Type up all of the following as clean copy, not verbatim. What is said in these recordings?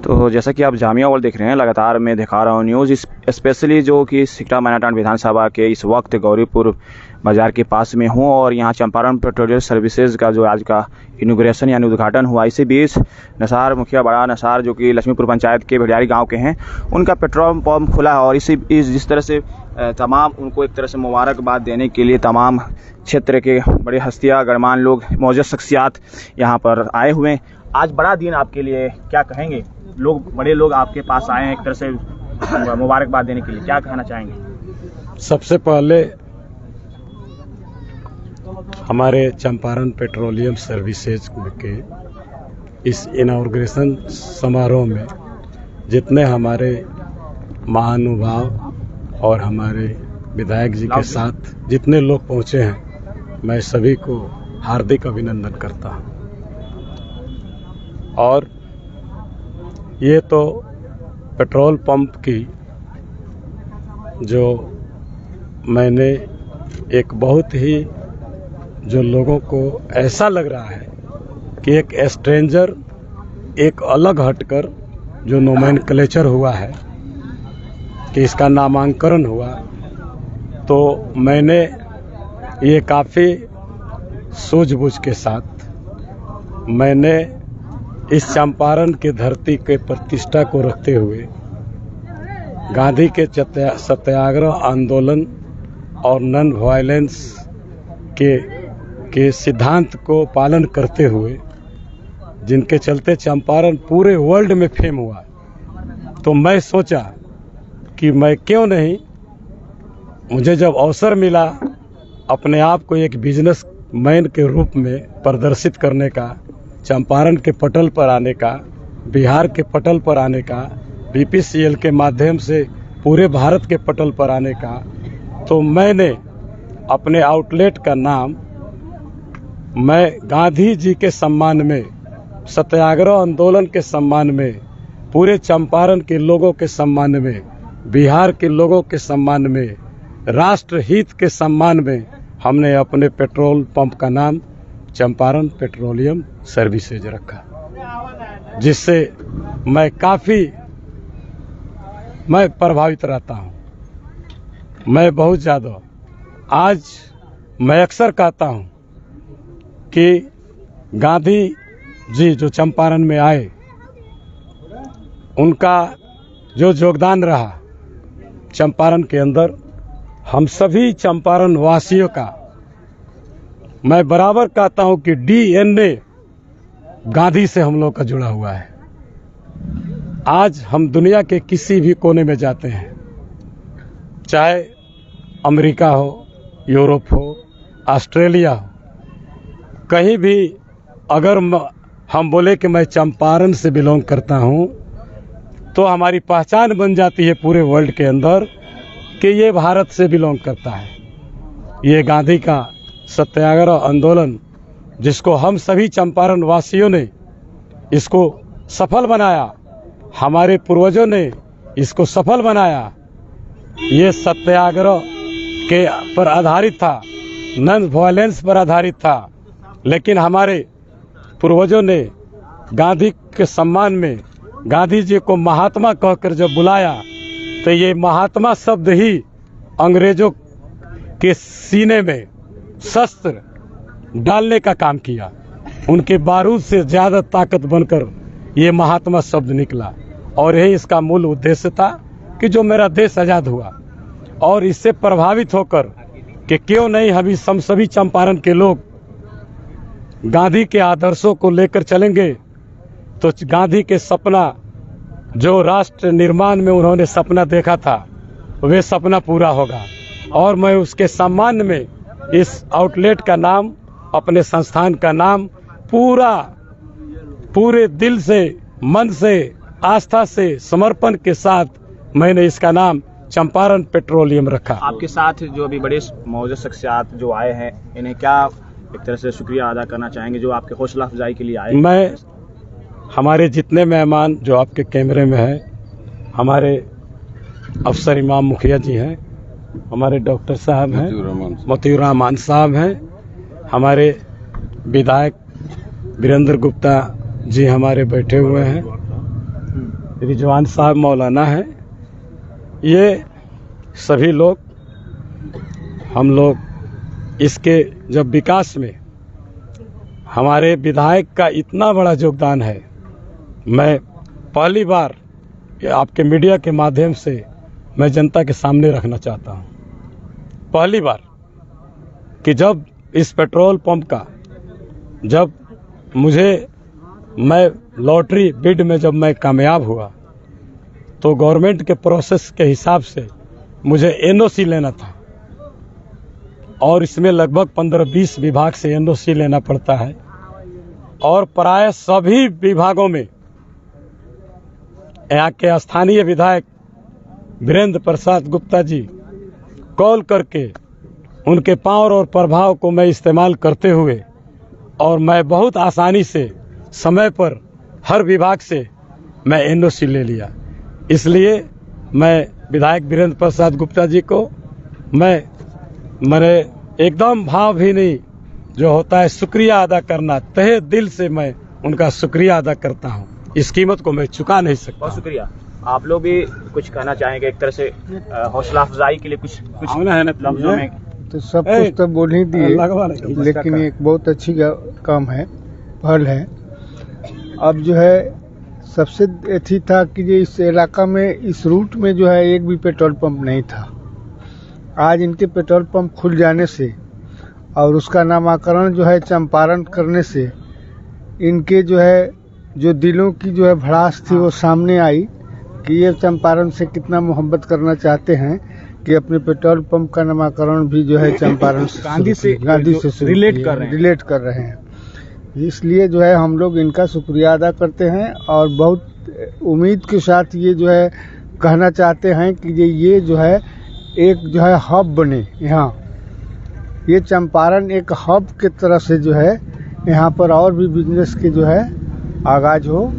तो जैसा कि आप जामिया वर्ल्ड देख रहे हैं, लगातार मैं दिखा रहा हूँ न्यूज़, स्पेशली जो कि सिकटा मैनाटांड विधानसभा के इस वक्त गौरीपुर बाज़ार के पास में हूँ और यहाँ चंपारण पेट्रोलियम सर्विसेज का जो आज का इनॉग्रेशन यानी उद्घाटन हुआ। इसी बीच नसार मुखिया बड़ा नसार जो कि लक्ष्मीपुर पंचायत के भेड़ियारी गांव के हैं, उनका पेट्रोल पंप खुला है और जिस तरह से तमाम उनको एक तरह से मुबारकबाद देने के लिए तमाम क्षेत्र के बड़े हस्तियाँ गणमान्य लोग मौजूद शख्सियात यहाँ पर आए हुए हैं। आज बड़ा दिन आपके लिए, क्या कहेंगे? बड़े लोग आपके पास आए हैं एक तरह से मुबारकबाद देने के लिए, क्या कहना चाहेंगे? सबसे पहले हमारे चंपारण पेट्रोलियम सर्विसेज के इस इनॉग्रेशन समारोह में जितने हमारे महानुभाव और हमारे विधायक जी के साथ जितने लोग पहुंचे हैं, मैं सभी को हार्दिक अभिनंदन करता हूं। और ये तो पेट्रोल पंप की जो मैंने एक बहुत ही जो लोगों को ऐसा लग रहा है कि एक स्ट्रेंजर एक अलग हटकर जो नोमेनक्लेचर हुआ है कि इसका नामांकन हुआ, तो मैंने ये काफ़ी सूझबूझ के साथ मैंने इस चंपारण के धरती के प्रतिष्ठा को रखते हुए गांधी के सत्याग्रह आंदोलन और नॉन वायलेंस के सिद्धांत को पालन करते हुए, जिनके चलते चंपारण पूरे वर्ल्ड में फेम हुआ, तो मैं सोचा कि मैं क्यों नहीं, मुझे जब अवसर मिला अपने आप को एक बिजनेस मैन के रूप में प्रदर्शित करने का, चंपारण के पटल पर आने का, बिहार के पटल पर आने का, बीपीसीएल के माध्यम से पूरे भारत के पटल पर आने का, तो मैंने अपने आउटलेट का नाम मैं गांधी जी के सम्मान में, सत्याग्रह आंदोलन के सम्मान में, पूरे चंपारण के लोगों के सम्मान में, बिहार के लोगों के सम्मान में, राष्ट्र हित के सम्मान में हमने अपने पेट्रोल पंप का नाम चंपारण पेट्रोलियम सर्विसेज रखा, जिससे मैं प्रभावित रहता हूं। मैं बहुत ज़्यादा, आज मैं अक्सर कहता हूं कि गांधी जी जो चंपारण में आए, उनका जो योगदान रहा चंपारण के अंदर, हम सभी चंपारण वासियों का, मैं बराबर कहता हूं कि डीएनए गांधी से हम लोग का जुड़ा हुआ है। आज हम दुनिया के किसी भी कोने में जाते हैं, चाहे अमेरिका हो, यूरोप हो, ऑस्ट्रेलिया हो, कहीं भी अगर हम बोले कि मैं चंपारण से बिलोंग करता हूं, तो हमारी पहचान बन जाती है पूरे वर्ल्ड के अंदर कि ये भारत से बिलोंग करता है। ये गांधी का सत्याग्रह आंदोलन, जिसको हम सभी चंपारण वासियों ने इसको सफल बनाया, हमारे पूर्वजों ने इसको सफल बनाया, ये सत्याग्रह के पर आधारित था, नॉन वायलेंस पर आधारित था, लेकिन हमारे पूर्वजों ने गांधी के सम्मान में गांधी जी को महात्मा कहकर जब बुलाया, तो ये महात्मा शब्द ही अंग्रेजों के सीने में शस्त्र डालने का काम किया। उनके बारूद से ज़्यादा ताकत बनकर ये महात्मा शब्द निकला, और यही इसका मूल उद्देश्य था कि जो मेरा देश आज़ाद हुआ, और इससे प्रभावित होकर कि क्यों नहीं हम सभी चंपारण के लोग गांधी के आदर्शों को लेकर चलेंगे, तो गांधी के सपना जो राष्ट्र निर्माण में उन्होंने सपना देखा था, वे सपना पूरा होगा। और मैं उसके सम्मान में इस आउटलेट का नाम, अपने संस्थान का नाम पूरे दिल से, मन से, आस्था से, समर्पण के साथ मैंने इसका नाम चंपारण पेट्रोलियम रखा। आपके साथ जो अभी बड़े मौजूद शख्सियात जो आए हैं, इन्हें क्या एक तरह से शुक्रिया अदा करना चाहेंगे जो आपके हौसला अफजाई के लिए आए? मैं हमारे जितने मेहमान जो आपके कैमरे में हैं, हमारे अफसर इमाम मुखिया जी हैं, हमारे डॉक्टर साहब हैं, मोतीउर रहमान साहब हैं, हमारे विधायक वीरेंद्र गुप्ता जी हमारे बैठे हुए हैं, रिजवान साहब मौलाना हैं, ये सभी लोग हम लोग इसके जब विकास में हमारे विधायक का इतना बड़ा योगदान है। मैं पहली बार आपके मीडिया के माध्यम से मैं जनता के सामने रखना चाहता हूं, पहली बार कि जब इस पेट्रोल पंप का जब मैं लॉटरी बिड में जब मैं कामयाब हुआ तो गवर्नमेंट के प्रोसेस के हिसाब से मुझे एनओसी लेना था और इसमें लगभग 15-20 विभाग से एनओसी लेना पड़ता है और प्राय सभी विभागों में यहाँ के स्थानीय विधायक वीरेंद्र प्रसाद गुप्ता जी कॉल करके उनके पावर और प्रभाव को मैं इस्तेमाल करते हुए और मैं बहुत आसानी से समय पर हर विभाग से मैं एनओसी ले लिया। इसलिए मैं विधायक वीरेंद्र प्रसाद गुप्ता जी को मेरे एकदम भाव भी नहीं जो होता है शुक्रिया अदा करना, तहे दिल से मैं उनका शुक्रिया अदा करता हूं। इस कीमत को मैं चुका नहीं सकता। बहुत शुक्रिया। आप लोग भी कुछ कहना चाहेंगे एक तरह से हौसला अफजाई के लिए कुछ लफ्जों में? तो सब कुछ तो बोल ही दिए, लेकिन एक बहुत अच्छी काम है, पहल है। अब जो है सबसे अच्छी था कि ये इस इलाका में इस रूट में जो है एक भी पेट्रोल पंप नहीं था। आज इनके पेट्रोल पंप खुल जाने से और उसका नामकरण जो है चंपारण करने से इनके जो है जो दिलों की जो है भड़ास थी वो सामने आई कि ये चंपारण से कितना मोहब्बत करना चाहते हैं कि अपने पेट्रोल पंप का नामकरण भी जो है चंपारण गांधी से रिलेट कर रहे हैं। इसलिए जो है हम लोग इनका शुक्रिया अदा करते हैं और बहुत उम्मीद के साथ ये जो है कहना चाहते हैं कि ये जो है एक जो है हब बने। यहाँ ये चंपारण एक हब के तरह से जो है यहाँ पर और भी बिजनेस के जो है आगाज हो।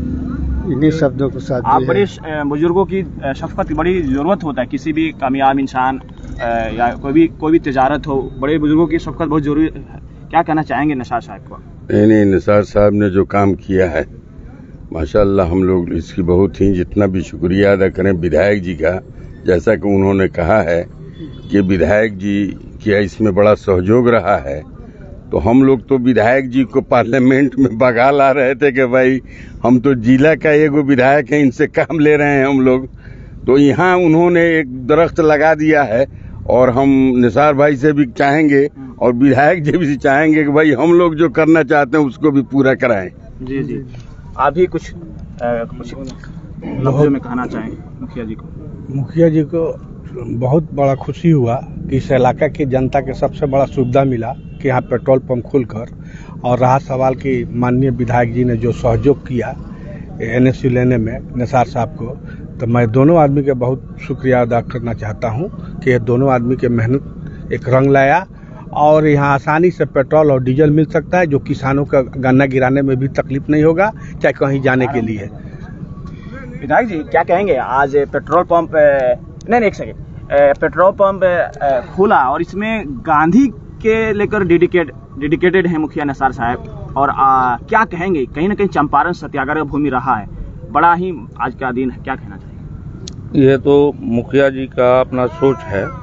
इन्हीं शब्दों के साथ आप बड़े बुजुर्गों की शफकत की बड़ी ज़रूरत होता है, किसी भी कामयाब इंसान या कोई भी तिजारत हो, बड़े बुजुर्गों की शफकत बहुत जरूरी है। क्या कहना चाहेंगे निसार साहब को? नहीं, निसार साहब ने जो काम किया है माशाल्लाह, हम लोग इसकी बहुत ही जितना भी शुक्रिया अदा करें विधायक जी का। जैसा कि उन्होंने कहा है कि विधायक जी का इसमें बड़ा सहयोग रहा है, तो हम लोग तो विधायक जी को पार्लियामेंट में बगा ला रहे थे कि भाई हम तो जिला का एगो विधायक है, इनसे काम ले रहे हैं हम लोग। तो यहाँ उन्होंने एक दरख्त लगा दिया है और हम निसार भाई से भी चाहेंगे और विधायक जी भी चाहेंगे कि भाई हम लोग जो करना चाहते हैं उसको भी पूरा कराएं। जी जी, आप भी कुछ लफ्ज़ों में कहना चाहेंगे मुखिया जी को? मुखिया जी को बहुत बड़ा खुशी हुआ कि इस इलाका की जनता के सबसे बड़ा सुविधा मिला कि यहाँ पेट्रोल पंप खुलकर, और रहा सवाल कि माननीय विधायक जी ने जो सहयोग किया एनओसी लेने में निसार साहब को, तो मैं दोनों आदमी के बहुत शुक्रिया अदा करना चाहता हूँ कि ये दोनों आदमी के मेहनत एक रंग लाया और यहाँ आसानी से पेट्रोल और डीजल मिल सकता है, जो किसानों का गन्ना गिराने में भी तकलीफ नहीं होगा चाहे कहीं जाने के लिए। विधायक जी क्या कहेंगे? आज पेट्रोल पंप एक सेकेंड, पेट्रोल पंप खुला और इसमें गांधी के लेकर डेडिकेटेड है मुखिया निसार साहब, और क्या कहेंगे? कहीं ना कहीं चंपारण सत्याग्रह भूमि रहा है, बड़ा ही आज का दिन है, क्या कहना चाहिए? ये तो मुखिया जी का अपना सोच है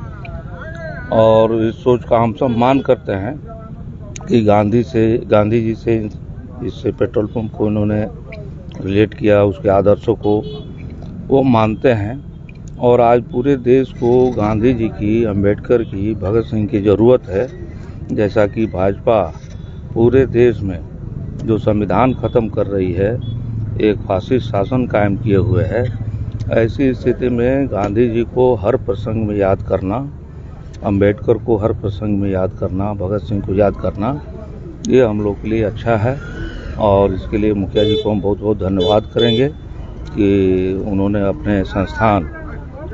और इस सोच का हम सब मान करते हैं कि गांधी जी से इससे पेट्रोल पंप को उन्होंने रिलेट किया, उसके आदर्शों को वो मानते हैं। और आज पूरे देश को गांधी जी की, अंबेडकर की, भगत सिंह की ज़रूरत है। जैसा कि भाजपा पूरे देश में जो संविधान ख़त्म कर रही है, एक फासिस्ट शासन कायम किए हुए है, ऐसी स्थिति में गांधी जी को हर प्रसंग में याद करना, अंबेडकर को हर प्रसंग में याद करना, भगत सिंह को याद करना, ये हम लोग के लिए अच्छा है। और इसके लिए मुखिया जी को हम बहुत बहुत धन्यवाद करेंगे कि उन्होंने अपने संस्थान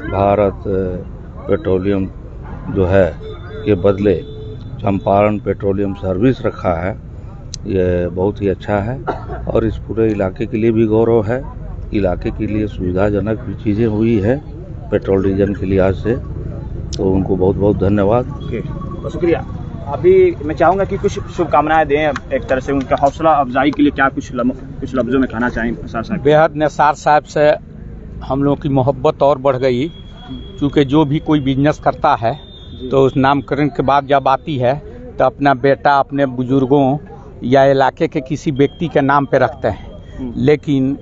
भारत पेट्रोलियम जो है के बदले चंपारण पेट्रोलियम सर्विस रखा है। ये बहुत ही अच्छा है और इस पूरे इलाके के लिए भी गौरव है। इलाके के लिए सुविधाजनक भी चीज़ें हुई है पेट्रोल डीजल के लिहाज से, तो उनको बहुत बहुत धन्यवाद। बहुत शुक्रिया। अभी मैं चाहूँगा कि कुछ शुभकामनाएं दें एक तरह से, उनका हौसला अफजाई के लिए क्या कुछ लफ्जों में कहना चाहेंगे निसार साहब? बेहद निसार साहब से हम लोगों की मोहब्बत और बढ़ गई, क्योंकि जो भी कोई बिजनेस करता है तो उस नामकरण के बाद जब आती है तो अपना बेटा अपने बुजुर्गों या इलाके के किसी व्यक्ति के नाम पे रखते हैं, लेकिन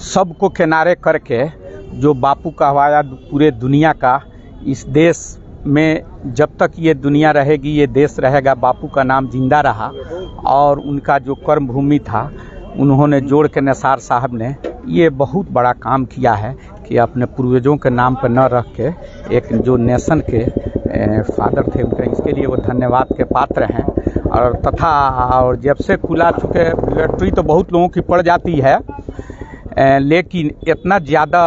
सबको किनारे करके जो बापू कहवाया पूरे दुनिया का, इस देश में जब तक ये दुनिया रहेगी, ये देश रहेगा, बापू का नाम जिंदा रहा। और उनका जो कर्म भूमि था उन्होंने जोड़ के निसार साहब ने ये बहुत बड़ा काम किया है कि अपने पूर्वजों के नाम पर न रख के एक जो नेशन के फादर थे उनके, इसके लिए वो धन्यवाद के पात्र हैं। और तथा और जब से खुला, चुके लॉटरी तो बहुत लोगों की पड़ जाती है, लेकिन इतना ज़्यादा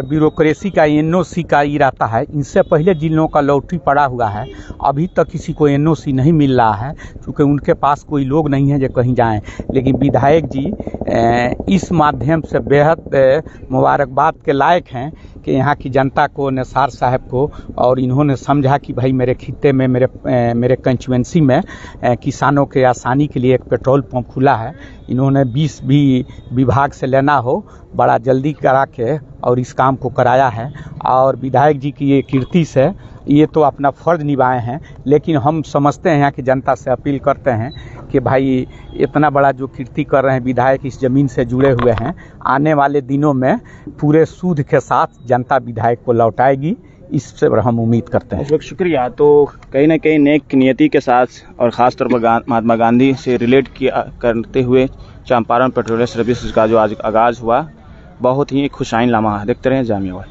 ब्यूरोक्रेसी का एनओसी का ही रहता है। इनसे पहले जिन लोगों का लॉटरी पड़ा हुआ है अभी तक किसी को एनओसी नहीं मिल रहा है, क्योंकि उनके पास कोई लोग नहीं है जो कहीं जाएं। लेकिन विधायक जी इस माध्यम से बेहद मुबारकबाद के लायक हैं कि यहाँ की जनता को, निसार साहब को, और इन्होंने समझा कि भाई मेरे खित्ते में, मेरे कंस्टिट्यूएंसी में किसानों के आसानी के लिए एक पेट्रोल पंप खुला है। इन्होंने 20 भी विभाग से लेना हो बड़ा जल्दी करा के और इस काम को कराया है। और विधायक जी की ये कीर्ति से ये तो अपना फ़र्ज निभाए हैं, लेकिन हम समझते हैं, यहाँ की जनता से अपील करते हैं कि भाई इतना बड़ा जो कीर्ति कर रहे हैं विधायक, इस ज़मीन से जुड़े हुए हैं, आने वाले दिनों में पूरे सूद के साथ जनता विधायक को लौटाएगी, इससे हम उम्मीद करते हैं। बहुत शुक्रिया। तो कहीं ना कहीं नेक नियति के साथ और ख़ास तौर पर महात्मा गांधी से रिलेट किया करते हुए चंपारण पेट्रोलियम सर्विसेज का जो आज आगाज़ हुआ, बहुत ही खुशाइन लम्हा है। देखते रहें जामिया।